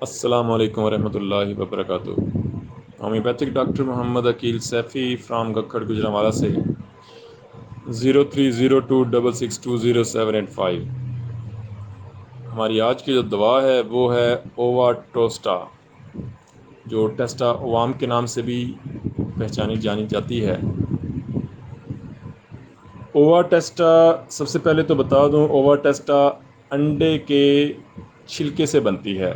السلام علیکم ورحمۃ اللہ وبرکاتہ۔ Homeopathic doctor Muhammad Aqeel Saifi from Gakhar Gujranwala سے 0302662075۔ ہماری آج کی جو دوا ہے وہ ہے اووا ٹوسٹا، جو ٹیسٹا عوام کے نام سے بھی پہچانی جانی جاتی ہے۔ اووا ٹیسٹا، سب سے پہلے تو بتا دوں، اووا ٹیسٹا انڈے کے چھلکے سے بنتی ہے۔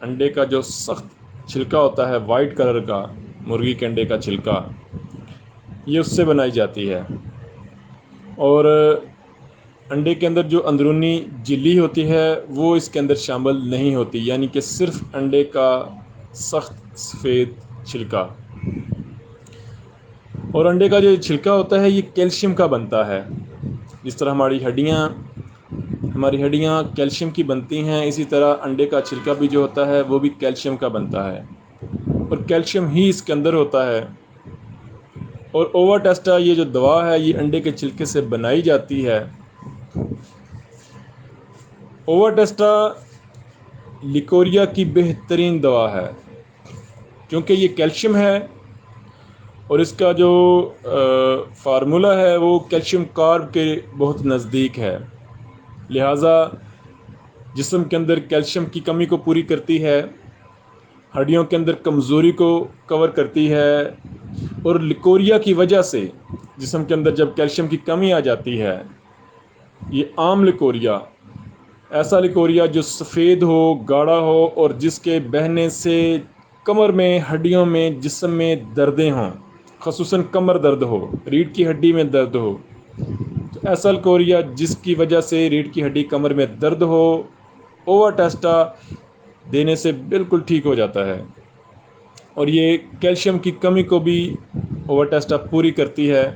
انڈے کا جو سخت چھلکا ہوتا ہے وائٹ کلر کا، مرغی کے انڈے کا چھلکا، یہ اس سے بنائی جاتی ہے۔ اور انڈے کے اندر جو اندرونی جھلی ہوتی ہے وہ اس کے اندر شامل نہیں ہوتی، یعنی کہ صرف انڈے کا سخت سفید چھلکا۔ اور انڈے کا جو چھلکا ہوتا ہے یہ کیلشیم کا بنتا ہے۔ جس طرح ہماری ہڈیاں کیلشیم کی بنتی ہیں، اسی طرح انڈے کا چھلکا بھی جو ہوتا ہے وہ بھی کیلشیم کا بنتا ہے، اور کیلشیم ہی اس کے اندر ہوتا ہے۔ اور اووا ٹیسٹا یہ جو دوا ہے یہ انڈے کے چھلکے سے بنائی جاتی ہے۔ اووا ٹیسٹا لیکوریا کی بہترین دوا ہے، کیونکہ یہ کیلشیم ہے اور اس کا جو فارمولا ہے وہ کیلشیم کارب کے بہت نزدیک ہے، لہٰذا جسم کے اندر کیلشیم کی کمی کو پوری کرتی ہے، ہڈیوں کے اندر کمزوری کو کور کرتی ہے۔ اور لیکوریا کی وجہ سے جسم کے اندر جب کیلشیم کی کمی آ جاتی ہے، یہ عام لیکوریا، ایسا لیکوریا جو سفید ہو، گاڑھا ہو، اور جس کے بہنے سے کمر میں، ہڈیوں میں، جسم میں دردیں ہوں، خصوصاً کمر درد ہو، ریڑھ کی ہڈی میں درد ہو، تو ایسا لیکوریا جس کی وجہ سے ریڑھ کی ہڈی کمر میں درد ہو، اووا ٹیسٹا دینے سے بالکل ٹھیک ہو جاتا ہے۔ اور یہ کیلشیم کی کمی کو بھی اووا ٹیسٹا پوری کرتی ہے۔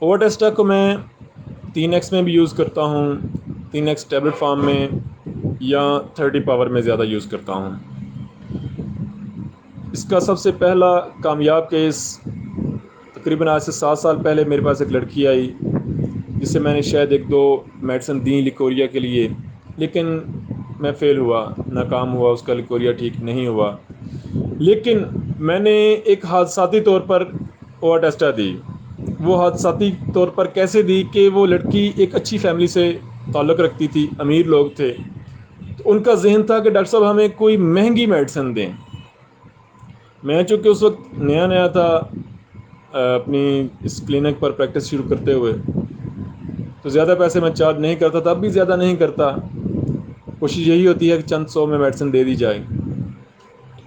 اووا ٹیسٹا کو میں 3x میں بھی یوز کرتا ہوں، 3x ٹیبلٹ فارم میں، یا 30 پاور میں زیادہ یوز کرتا ہوں۔ اس کا سب سے پہلا کامیاب کیس تقریباً آج سے 7 سال پہلے میرے پاس ایک لڑکی آئی جس سے میں نے شاید 1-2 میڈیسن دیں لیکوریا کے لیے، لیکن میں فیل ہوا، ناکام ہوا، اس کا لیکوریا ٹھیک نہیں ہوا۔ لیکن میں نے ایک حادثاتی طور پر اووا ٹیسٹا دی۔ وہ حادثاتی طور پر کیسے دی کہ وہ لڑکی ایک اچھی فیملی سے تعلق رکھتی تھی، امیر لوگ تھے، تو ان کا ذہن تھا کہ ڈاکٹر صاحب ہمیں کوئی مہنگی میڈیسن دیں۔ میں چونکہ اس وقت نیا تھا اپنی اس کلینک پر پریکٹس شروع کرتے ہوئے، تو زیادہ پیسے میں چارج نہیں کرتا تھا، اب بھی زیادہ نہیں کرتا، کوشش یہی ہوتی ہے کہ چند 100 میں میڈیسن دے دی جائے۔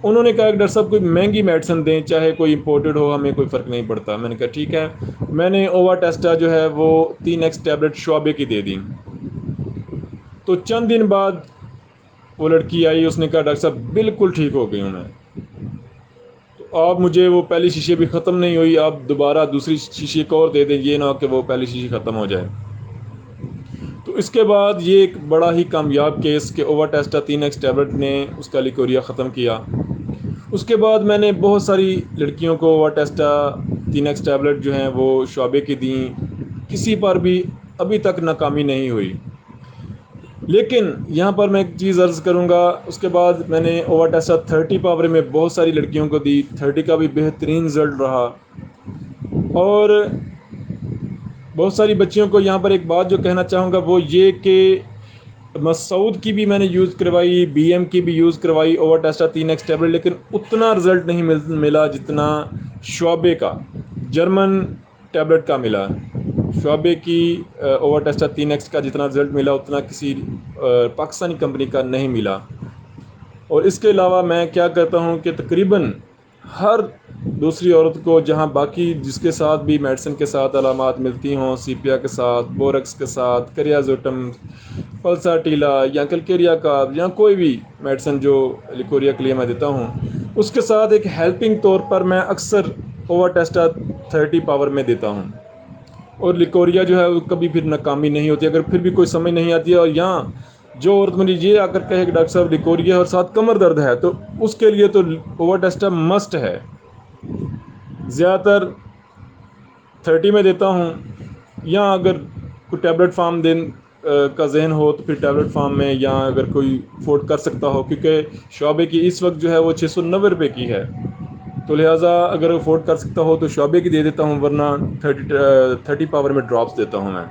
انہوں نے کہا کہ ڈاکٹر صاحب کوئی مہنگی میڈیسن دیں، چاہے کوئی امپورٹڈ ہو، ہمیں کوئی فرق نہیں پڑتا۔ میں نے کہا ٹھیک ہے۔ میں نے اووا ٹیسٹا جو ہے وہ 3x ٹیبلٹ شعبے کی دے دی۔ تو چند دن بعد وہ لڑکی آئی، اس نے کہا ڈاکٹر صاحب بالکل ٹھیک ہو گئی ہوں میں۔ تو آپ مجھے وہ پہلی شیشے بھی ختم نہیں ہوئی، آپ دوبارہ دوسری شیشے کو اور دے دیں، یہ نہ ہو کہ وہ پہلی شیشے ختم ہو جائے۔ تو اس کے بعد یہ ایک بڑا ہی کامیاب کیس کہ اووا ٹیسٹا 3x ٹیبلٹ نے اس کا لیکوریا ختم کیا۔ اس کے بعد میں نے بہت ساری لڑکیوں کو اووا ٹیسٹا 3x ٹیبلٹ جو ہیں وہ شعبے کی دیں، کسی پر بھی ابھی تک ناکامی نہیں ہوئی۔ لیکن یہاں پر میں ایک چیز عرض کروں گا، اس کے بعد میں نے اووا ٹیسٹا 30 پاور میں بہت ساری لڑکیوں کو دی، 30 کا بھی بہترین رزلٹ رہا۔ اور بہت ساری بچیوں کو یہاں پر ایک بات جو کہنا چاہوں گا وہ یہ کہ مسعود کی بھی میں نے یوز کروائی، بی ایم کی بھی یوز کروائی اووا ٹیسٹا 3x ٹیبلٹ، لیکن اتنا رزلٹ نہیں ملا جتنا شعبے کا، جرمن ٹیبلٹ کا ملا۔ شعبے کی اووا ٹیسٹا 3x کا جتنا رزلٹ ملا اتنا کسی پاکستانی کمپنی کا نہیں ملا۔ اور اس کے علاوہ میں کیا کرتا ہوں کہ تقریباً ہر دوسری عورت کو جہاں باقی جس کے ساتھ بھی میڈیسن کے ساتھ علامات ملتی ہوں، سیپیا کے ساتھ، بورکس کے ساتھ، کریازوٹم، پلساٹیلا یا کلکیریا کا، یا کوئی بھی میڈیسن جو لیکوریا کے لیے میں دیتا ہوں، اس کے ساتھ ایک ہیلپنگ طور پر میں اکثر اووا ٹیسٹا 30 پاور میں دیتا ہوں۔ اور لیکوریا جو ہے وہ کبھی پھر ناکامی نہیں ہوتی، اگر پھر بھی کوئی سمجھ نہیں آتی ہے، اور یہاں جو عورت مجھے یہ آ کر کہے کہ ڈاکٹر صاحب لیکوریا اور ساتھ کمر درد ہے، تو اس کے لیے تو اووا ٹیسٹا مسٹ ہے۔ زیادہ تر 30 میں دیتا ہوں، یا اگر کوئی ٹیبلٹ فارم کا ذہن ہو تو پھر ٹیبلٹ فارم میں، یا اگر کوئی افورڈ کر سکتا ہو، کیونکہ شعبے کی اس وقت جو ہے وہ 690 روپے کی ہے، تو لہٰذا اگر افورڈ کر سکتا ہو تو شعبے کی دے دیتا ہوں، ورنہ 30 پاور میں ڈراپس دیتا ہوں میں.